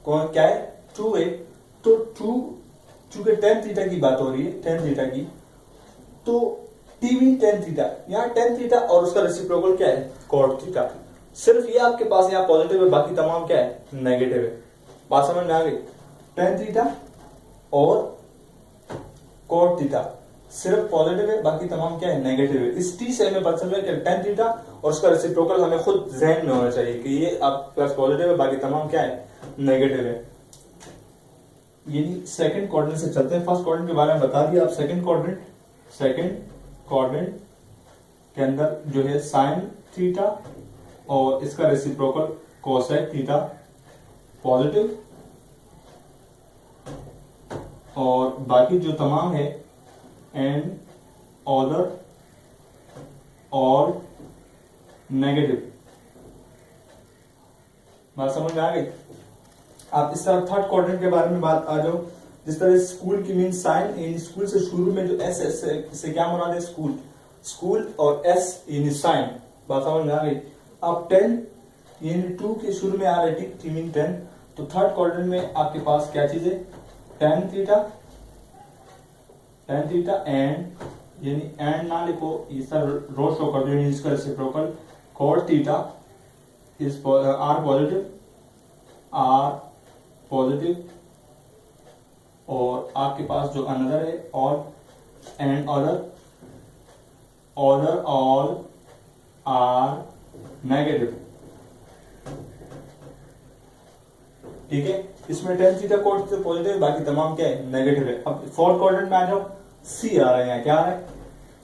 कौन क्या है? 2 है। तो 2 चूंकि टेन थीटा की बात हो रही है, टेन थीटा की, तो टीवी टेन थीटा, यहाँ टेन थीटा और उसका रेसिप्रोकल क्या है? Cot theta. सिर्फ ये आपके पास यहाँ पॉजिटिव है, बाकी तमाम क्या है? नेगेटिव है। बात समझ में आ गई? टेन थीटा और कॉट थीटा सिर्फ पॉजिटिव है, बाकी तमाम क्या है? नेगेटिव है। इस टी से हमें पता चल रहा है कि टेन थीटा और उसका रेसिप्रोकल हमें खुद जहन में होना चाहिए कि ये आपके पास पॉजिटिव है, बाकी तमाम क्या है? नेगेटिव है। यानी सेकंड क्वाड्रेंट से चलते हैं, फर्स्ट क्वाड्रेंट के बारे में बता दिया। आप सेकंड क्वाड्रेंट के अंदर जो है साइन थीटा और इसका रेसिप्रोकल कोसेक थीटा पॉजिटिव, और बाकी जो तमाम है एंड अदर और नेगेटिव। बात समझ में आ गई? आप इस तरह थर्ड क्वाड्रेंट के बारे में बात आ जाओ, जिस तरह स्कूल की मीन साइन, स्कूल से शुरू में जो एस से क्या मुराद है? स्कूल और एस यानी साइन। बात समझ में आ गई? अब 10 यानी 2 के शुरू में आ रहा है टी मीन 10, तो थर्ड क्वाड्रेंट में आपके पास क्या चीज है? टेन थीटा एंड, यानी एंड ना लिखो, इस तरह रो शो कर दो, यानी इसका reciprocal cot theta is positive, और आपके पास जो अनदर है all and other all are negative. ठीक है, इसमें टेन थीटा कोट से पॉजिटिव है, बाकी तमाम क्या है? नेगेटिव है। अब फोर्थ क्वाड्रेंट में आ जाओ, सी आ रहा है, यहाँ क्या आ रहा है?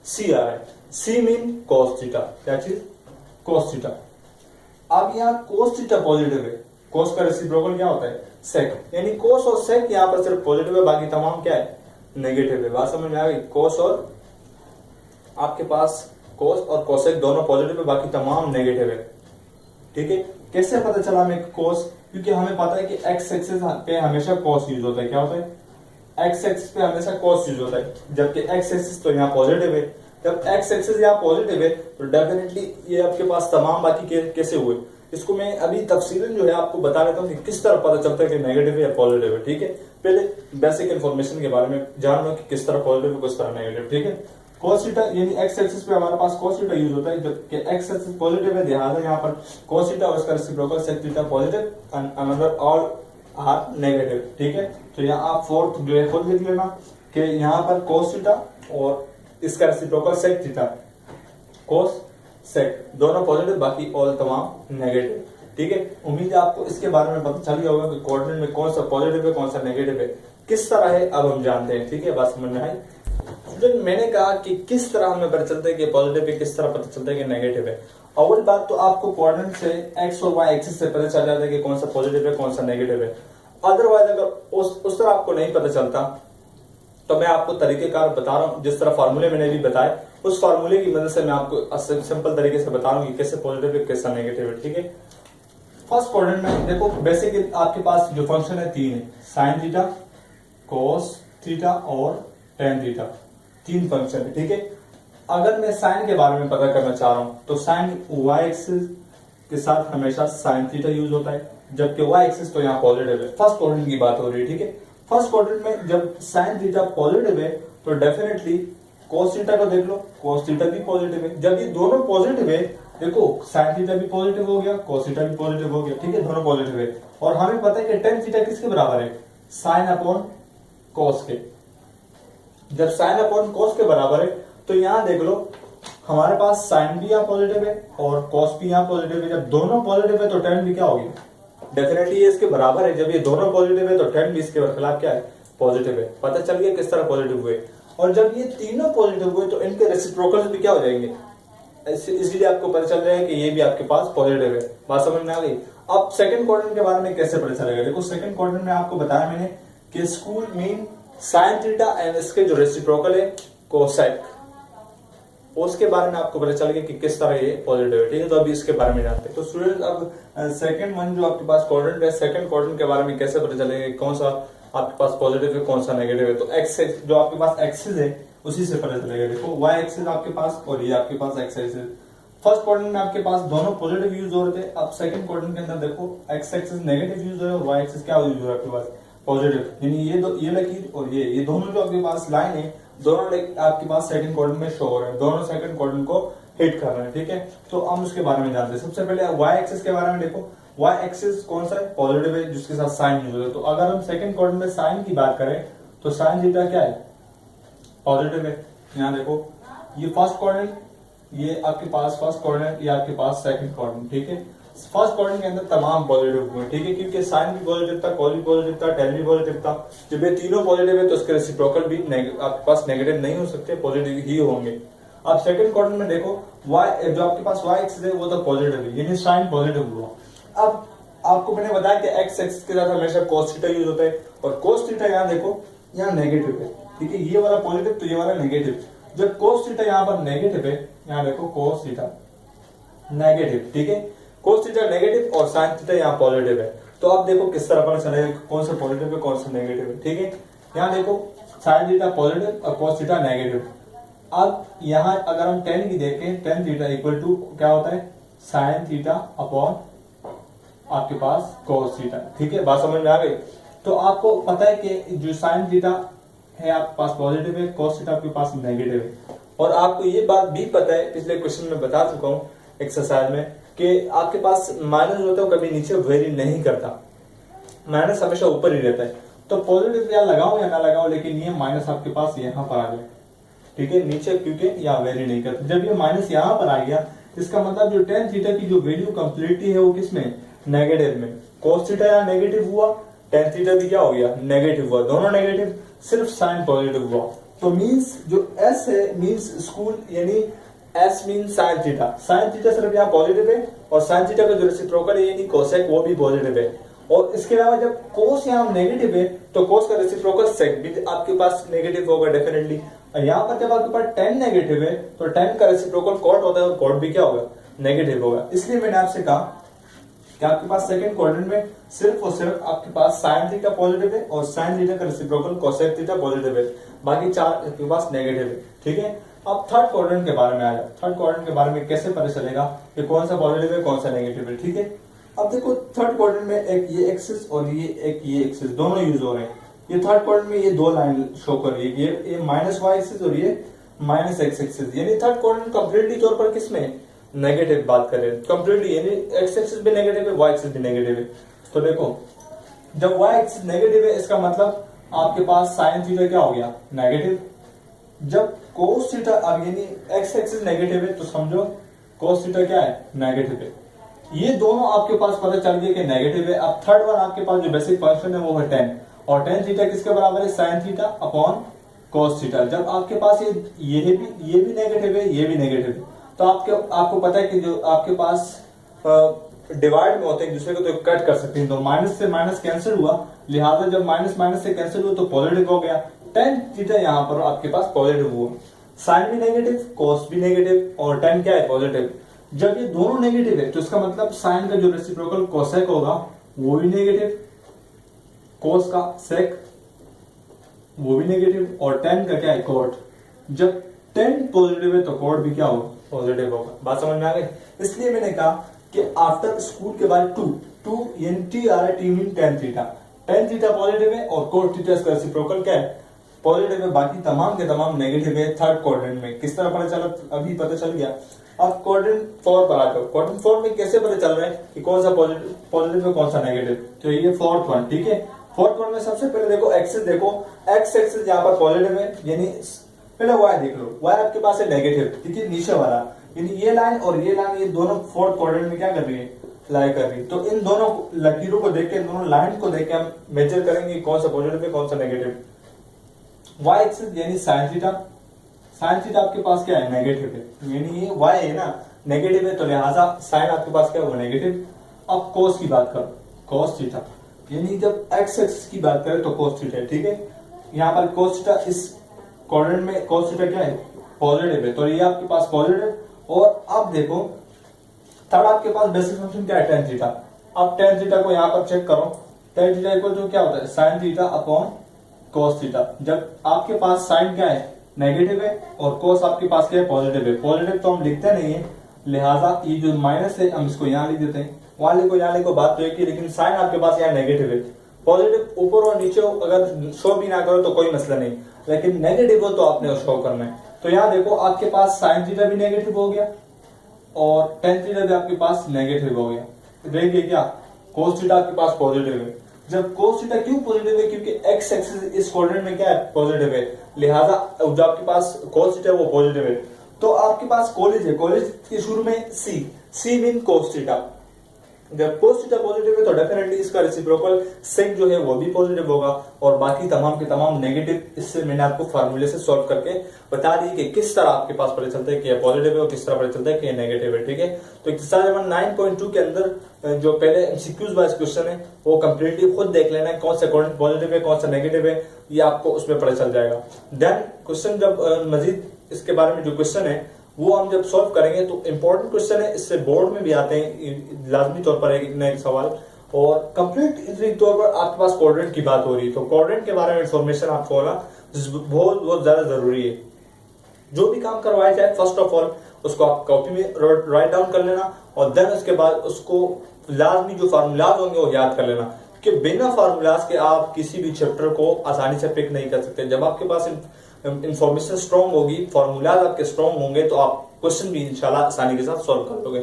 सी आ रहा है। सी मीन कोस थीटा, क्या चीज? Cos theta. अब यहाँ कोस थीटा पॉजिटिव है, कोस का रेसिप्रोकल क्या होता है? सेक, यानी कोस और सेक यहाँ पर सिर्फ पॉजिटिव है, बाकी तमाम क्या है? नेगेटिव है। बात समझ में आ गई? कोस और आपके पास कोस और कोसेक दोनों पॉजिटिव है, बाकी तमाम नेगेटिव है। ठीक है, कैसे पता चला हमें कोस? क्योंकि हमें पता है कि एक्स एक्सिस पे हमेशा कोस यूज होता है। क्या होता है? एक्स एक्सिस पे हमेशा कोस यूज होता है, जबकि एक्स एक्सिस तो यहाँ पॉजिटिव है। जब एक्स एक्सिस यहाँ पॉजिटिव है तो डेफिनेटली ये आपके पास तमाम बाकी कैसे हुए, इसको मैं अभी तफसीलन जो है आपको बता देता हूँ कि किस तरह पता चलता है कि नेगेटिव है या पॉजिटिव है। ठीक है, पहले बेसिक इन्फॉर्मेशन के बारे में जान लो कि किस तरह पॉजिटिव है किस तरह नेगेटिव। ठीक है, cos थीटा यानी एक्स एक्सिस पे हमारे पास cos थीटा यूज होता है, जबकि एक्स एक्सिस पॉजिटिव है, लिहाजा यहाँ पर cos थीटा और इसका reciprocal sec theta positive and another all are negative. ठीक है, तो यहाँ आप फोर्थ जो है खुद लिख लेना कि यहाँ पर cos थीटा और इसका reciprocal sec theta, cos sec दोनों पॉजिटिव, बाकी ऑल तमाम नेगेटिव। ठीक है, उम्मीद है आपको इसके बारे में पता चल गया होगा कि कोऑर्डिनेट में कौन सा पॉजिटिव है कौन सा नेगेटिव है, किस तरह है अब हम जानते हैं। ठीक है, बात समझ में आई? स्टूडेंट, मैंने कहा कि किस तरह हमें पता चलता है कि पॉजिटिव है, किस तरह पता चलता है कि नेगेटिव है। अव्वल बात तो आपको कोऑर्डिनेट से एक्स और वाई एक्सिस से पता चल जाता है कि कौन सा पॉजिटिव है कौन सा नेगेटिव है। अदरवाइज अगर उस तरह आपको नहीं पता चलता तो मैं आपको तरीकेकार बता रहा हूँ, जिस तरह फार्मूले मैंने भी बताए उस फार्मूले की मदद से मैं आपको सिंपल तरीके से बता रहा हूँ कि कैसे पॉजिटिव है कैसा नेगेटिव है। ठीक है, फर्स्ट कोऑर्डिनेट में देखो बेसिक आपके पास जो फंक्शन है तीन है, साइन थीटा, कोस थीटा और टेन थीटा, तीन फंक्शन है। ठीक है, अगर मैं साइन के बारे में पता करना चाह रहा हूं तो साइन वाई एक्सिस के साथ हमेशा साइन थीटा यूज होता है, जबकि वाई एक्सिस तो यहाँ पॉजिटिव है। फर्स्ट कोऑर्डिनेट की बात हो रही है। ठीक है, फर्स्ट कोऑर्डिनेट में जब साइन थीटा पॉजिटिव है तो डेफिनेटली कोस थीटा को देख लो, कोस थीटा भी पॉजिटिव है। जब ये दोनों पॉजिटिव है, देखो साइन थीटा भी पॉजिटिव हो गया, कोस थीटा भी पॉजिटिव हो गया। ठीक है, दोनों पॉजिटिव है और हमें पता है कि टेन थीटा किसके बराबर है? साइन अपॉन कोस के। जब साइन अपॉन कोस के बराबर है तो यहां देख लो हमारे पास साइन भी यहाँ पॉजिटिव है और कोस भी यहाँ पॉजिटिव है। जब दोनों पॉजिटिव है तो टेन भी क्या होगी? डेफिनेटली ये इसके बराबर है। जब ये दोनों पॉजिटिव है तो टेन भी इसके खिलाफ क्या है? पॉजिटिव है। पता चल गया किस तरह पॉजिटिव हुए। और जब ये तीनों पॉजिटिव हुए तो इनके रेसिप्रोकल भी क्या हो जाएंगे? इसलिए आपको पता चल रहा है कि ये भी आपके पास पॉजिटिव है। बात समझ में आ गई? अब सेकंड कोऑर्डिनेट के बारे में कैसे पता चलेगा? देखो सेकंड कोऑर्डिनेट में आपको बताया मैंने कि school mean sine theta and इसके जो रेसिप्रोकल है कोसेक, उसके बारे में आपको पता चल गया कि किस तरह ये पॉजिटिव है। ठीक है, तो अभी इसके बारे में जानते हैं। तो स्टूडेंट अब सेकंड वन जो आपके पास कोऑर्डिनेट है, सेकंड कोऑर्डिनेट के बारे में कैसे पता चलेगा कौन सा आपके पास पॉजिटिव है कौन सा नेगेटिव है? तो एक्स जो आपके पास एक्सिस है उसी से पता चलेगा। देखो वाई एक्सिस आपके पास और ये आपके पास एक्स एक्सिस। फर्स्ट कोऑर्डिनेट में आपके पास दोनों पॉजिटिव यूज हो रहे थे। अब सेकंड कोऑर्डिनेट के अंदर देखो एक्स एक्सिस नेगेटिव यूज हो रहा है और वाई एक्सिस क्या यूज हो रहा है आपके पास? पॉजिटिव। यानी ये लकीर और ये दोनों जो आपके पास लाइन है दोनों आपके पास सेकंड कोऑर्डिनेट में शो हो रहे हैं, दोनों सेकंड कोऑर्डिनेट को हिट कर रहे हैं। ठीक है, तो हम उसके बारे में जानते हैं। सबसे पहले वाई एक्सिस के बारे में देखो, वाई एक्सिस कौन सा है? पॉजिटिव है, जिसके साथ साइन यूज हो रहा है। तो अगर हम सेकंड कोऑर्डिनेट में साइन की बात करें तो साइन थीटा क्या है? पॉजिटिव है। यहाँ देखो ये फर्स्ट कोऑर्डिनेट, ये आपके पास फर्स्ट कोऑर्डिनेट, ये आपके पास सेकंड कोऑर्डिनेट। ठीक है, फर्स्ट कोऑर्डिनेट के अंदर तमाम पॉजिटिव हुए। ठीक है, क्योंकि साइन भी पॉजिटिव था, कॉस भी पॉजिटिव था, टेन भी पॉजिटिव था। जब ये तीनों पॉजिटिव है तो उसके रेसिप्रोकल भी आपके पास नेगेटिव नहीं हो सकते, पॉजिटिव ही होंगे। अब सेकंड कोऑर्डिनेट में देखो वाई जो आपके पास वाई एक्सिस है वो तो पॉजिटिव है, यानी साइन पॉजिटिव हुआ। अब आपको मैंने बताया कि एक्स एक्सिस के साथ हमेशा कोस थीटा यूज होता है और कोस थीटा यहाँ देखो यहाँ नेगेटिव है। ठीक है, ये वाला पॉजिटिव तो ये वाला नेगेटिव। जब कोस थीटा यहाँ पर नेगेटिव है, यहाँ देखो कोस थीटा नेगेटिव। ठीक है, कोस थीटा नेगेटिव और साइन थीटा यहाँ पॉजिटिव है। तो अब देखो किस तरह पता चलेगा कौन सा पॉजिटिव है कौन सा नेगेटिव है। ठीक है, यहाँ देखो साइन थीटा पॉजिटिव और कोस थीटा नेगेटिव। अब यहाँ अगर हम टेन की देखें, टेन थीटा इक्वल टू क्या होता है? साइन थीटा अपॉन आपके पास कोस थीटा। ठीक है, बात समझ में आ गई? तो आपको पता है कि जो साइन थीटा है आपके पास पॉजिटिव है, कोस थीटा आपके पास नेगेटिव है। और आपको ये बात भी पता है, पिछले क्वेश्चन में बता चुका हूँ एक्सरसाइज में, कि आपके पास माइनस होता है कभी नीचे वेरी नहीं करता, माइनस हमेशा ऊपर ही रहता है। तो पॉजिटिव या लगाओ या ना लगाओ, लेकिन ये माइनस आपके पास यहाँ पर आ गया। ठीक है, नीचे क्योंकि या वेरी नहीं करता। जब ये माइनस यहाँ पर आ गया इसका मतलब जो टेन थीटा की जो वैल्यू कंप्लीटली है वो किसमें? नेगेटिव में। कोस थीटा यहाँ नेगेटिव हुआ, टेन थीटा भी क्या हो गया? नेगेटिव हुआ, दोनों नेगेटिव, सिर्फ साइन पॉजिटिव हुआ। तो मींस जो एस है मींस स्कूल, यानी S mean sine theta. Sine theta सिर्फ यहाँ पॉजिटिव है और साइन थीटा का जो रेसिप्रोकल है यानी कोसेक वो भी पॉजिटिव है। और इसके अलावा जब कोस यहाँ नेगेटिव है तो कोस का रेसिप्रोकल सेक भी आपके पास नेगेटिव होगा डेफिनेटली। और यहाँ पर जब आपके पास टेन नेगेटिव है तो टेन का रेसिप्रोकल कॉट होता है और कॉट भी क्या होगा, नेगेटिव होगा। इसलिए मैंने आपसे कहा कि आपके पास सेकंड क्वाड्रेंट में सिर्फ और सिर्फ आपके पास साइन थीटा पॉजिटिव है और साइन थीटा का रेसिप्रोकल कोसेक थीटा पॉजिटिव है, बाकी चार आपके पास नेगेटिव है। ठीक है, अब थर्ड क्वाड्रेंट के बारे में आ जाओ। थर्ड क्वाड्रेंट के बारे में कैसे पता चलेगा कि कौन सा पॉजिटिव है कौन सा नेगेटिव है। ठीक है, अब देखो थर्ड क्वाड्रेंट में एक ये एक्सिस और ये एक्सिस दोनों यूज हो रहे हैं। ये थर्ड क्वाड्रेंट में ये दो लाइन शो कर रही है, ये माइनस वाई एक्सिस और ये माइनस एक्स एक्सिस, यानी थर्ड क्वाड्रेंट कंप्लीटली तौर पर किसमें नेगेटिव बात करें कंप्लीटली, यानी एक्स एक्सिस भी नेगेटिव है वाई एक्सिस भी नेगेटिव है। तो देखो जब वाई एक्सिस नेगेटिव है इसका मतलब आपके पास साइन थीटा क्या हो गया, नेगेटिव। जब कोस थीटा अब यानी एक्स एक्सिस नेगेटिव है तो समझो कोस थीटा क्या है, नेगेटिव है। ये दोनों आपके पास पता चल गया कि नेगेटिव है। अब थर्ड वन आपके पास जो बेसिक फंक्शन है वो है टेन, और टेन थीटा किसके बराबर है, sine theta upon cos theta. जब आपके पास ये भी नेगेटिव है ये भी नेगेटिव है तो आपको पता है कि जो आपके पास डिवाइड में होते हैं एक दूसरे को तो कट कर सकते हैं, तो माइनस से माइनस कैंसिल हुआ, लिहाजा जब माइनस माइनस से कैंसिल हुआ तो पॉजिटिव हो गया। टेन थीटा यहाँ पर आपके पास पॉजिटिव हुआ, साइन भी नेगेटिव कोस भी नेगेटिव और टेन क्या है, पॉजिटिव। जब ये दोनों नेगेटिव है तो इसका मतलब साइन का जो रेसिप्रोकल कोसेक होगा वो भी नेगेटिव, कोस का सेक वो भी नेगेटिव और टेन का क्या है, कॉट। जब टेन पॉजिटिव है तो कॉट भी क्या होगा, पॉजिटिव होगा। बात समझ में आ गई। इसलिए मैंने कहा कि आफ्टर स्कूल के बाद टू यानी टी आ रहा है, T mean tan theta, tan theta positive है और कोट थीटा इसका रेसिप्रोकल क्या है, पॉजिटिव है, बाकी तमाम के तमाम नेगेटिव है थर्ड क्वाड्रेंट में। किस तरह पता चला, अभी पता चल गया। अब क्वाड्रेंट 4 पर आ जाओ। क्वाड्रेंट 4 में कैसे पता चल रहा है कि कौन सा पॉजिटिव है कौन सा नेगेटिव, तो ये फोर्थ वन। ठीक है, फोर्थ वन में सबसे पहले देखो एक्सिस, देखो एक्स एक्सिस यहाँ पर पॉजिटिव है, यानी पहले वाई देख लो, वाई आपके पास है नेगेटिव, ठीक है, नीचे वाला, यानी ये लाइन और ये लाइन ये दोनों फोर्थ क्वाड्रेंट में क्या कर रही है, लाई कर रही है। तो इन दोनों लकीरों को देख के, इन दोनों लाइन को देख के हम मेजर करेंगे कौन सा पॉजिटिव है कौन सा नेगेटिव। वाई एक्सिस यानी साइन थीटा, साइन थीटा आपके पास क्या है, नेगेटिव है, यानी ये वाई है ना नेगेटिव है तो लिहाजा साइन आपके पास क्या होगा, नेगेटिव। अब कोस की बात करो, कोस थीटा, यानी जब एक्स एक्सिस की बात करें तो कोस थीटा है। ठीक है, यहाँ पर कोस थीटा इस क्वाड्रेंट में कोस थीटा क्या है, पॉजिटिव है, तो ये आपके पास पॉजिटिव। और अब देखो थर्ड आपके पास बेसिक फंक्शन क्या है, टेन थीटा। अब टेन थीटा को यहाँ पर चेक करो, टेन थीटा इक्वल टू क्या होता है, sine theta upon cos theta. जब आपके पास साइन क्या है, नेगेटिव है और कोस आपके पास क्या है, पॉजिटिव है। पॉजिटिव तो हम लिखते नहीं है, लिहाजा ये जो माइनस है हम इसको यहाँ लिख देते हैं, वहां लिखो यहाँ लिखो, बात तो एक ही, लेकिन साइन आपके पास यहाँ नेगेटिव है। पॉजिटिव ऊपर और नीचे अगर शो भी ना करो तो कोई मसला नहीं, लेकिन नेगेटिव हो तो आपने शो करना है। तो यहाँ देखो आपके पास साइन थीटा भी नेगेटिव हो गया और टेन थीटा भी आपके पास नेगेटिव हो गया। देखिए क्या, कोस थीटा आपके पास पॉजिटिव है। जब कोस थीटा क्यों पॉजिटिव है, क्योंकि एक्स एक्सिस इस क्वाड्रेंट में क्या है, पॉजिटिव है, लिहाजा जो आपके पास कोस थीटा है वो पॉजिटिव है। तो आपके पास कॉलेज है, कॉलेज के शुरू में सी मीन कोस थीटा। जब कोस थीटा पॉजिटिव है तो डेफिनेटली इसका रेसिप्रोकल सेक जो है वो भी पॉजिटिव होगा और बाकी तमाम के तमाम नेगेटिव। इससे मैंने आपको फार्मूले से सॉल्व करके बता दी कि किस तरह आपके पास पता चलता है कि ये पॉजिटिव है और किस तरह पता चलता है कि ये नेगेटिव है। ठीक है, तो एक्सरसाइज नंबर 9.2 के अंदर जो पहले एमसीक्यूज वाइज क्वेश्चन है वो कंप्लीटली खुद देख लेना है, कौन सा पॉजिटिव है कौन सा नेगेटिव है, ये आपको उसमें पता चल जाएगा। देन क्वेश्चन जब मजीद इसके बारे में जो क्वेश्चन है वो हम जब सॉल्व करेंगे तो इंपॉर्टेंट क्वेश्चन है, इससे बोर्ड में भी आते हैं लाजमी तौर पर एक नए सवाल। और कंप्लीट तौर पर आपके पास क्वाड्रेंट की बात हो रही है तो क्वाड्रेंट के बारे में इंफॉर्मेशन आपको होना बहुत बहुत ज्यादा जरूरी है। जो भी काम करवाया जाए फर्स्ट ऑफ ऑल उसको आप कॉपी में राइट डाउन कर लेना और देन उसके बाद उसको लाजमी जो फार्मूलाज होंगे वो याद कर लेना, कि बिना फार्मूलाज के आप किसी भी चैप्टर को आसानी से पिक नहीं कर सकते। जब आपके पास इंफॉर्मेशन स्ट्रॉन्ग होगी, फार्मूलाज आपके स्ट्रॉन्ग होंगे तो आप क्वेश्चन भी इंशाल्लाह आसानी के साथ सॉल्व कर लोगे।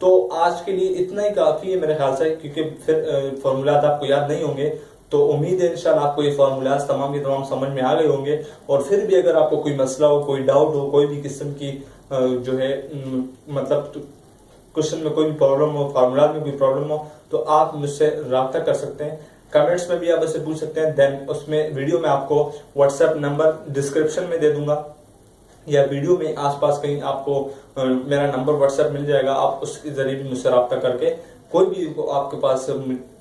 तो आज के लिए इतना ही काफी है मेरे ख्याल से, क्योंकि फिर फार्मूलाज आपको याद नहीं होंगे। तो उम्मीद है इंशाल्लाह आपको ये फार्मूलाज तमाम के तमाम समझ में आ गए होंगे। और फिर भी अगर आपको कोई मसला हो, कोई डाउट हो, कोई भी किस्म की जो है मतलब क्वेश्चन में कोई भी प्रॉब्लम हो, फार्मूलाज में कोई प्रॉब्लम हो, तो आप मुझसे रब्ता कर सकते हैं। कमेंट्स में भी आप इससे पूछ सकते हैं। देन उसमें वीडियो में आपको व्हाट्सएप नंबर डिस्क्रिप्शन में दे दूंगा या वीडियो में आसपास कहीं आपको मेरा नंबर व्हाट्सएप मिल जाएगा, आप उसके जरिए भी मुझसे रब्ता करके कोई भी आपके पास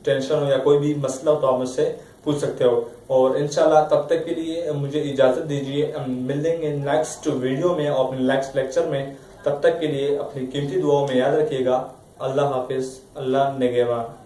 टेंशन हो या कोई भी मसला हो तो आप मुझसे पूछ सकते हो। और इंशाल्लाह तब तक के लिए मुझे इजाज़त दीजिए, मिलेंगे नेक्स्ट वीडियो में और अपने नेक्स्ट लेक्चर में। तब तक के लिए अपनी कीमती दुआओं में याद रखिएगा। अल्लाह हाफिज़, अल्लाह निगहबान।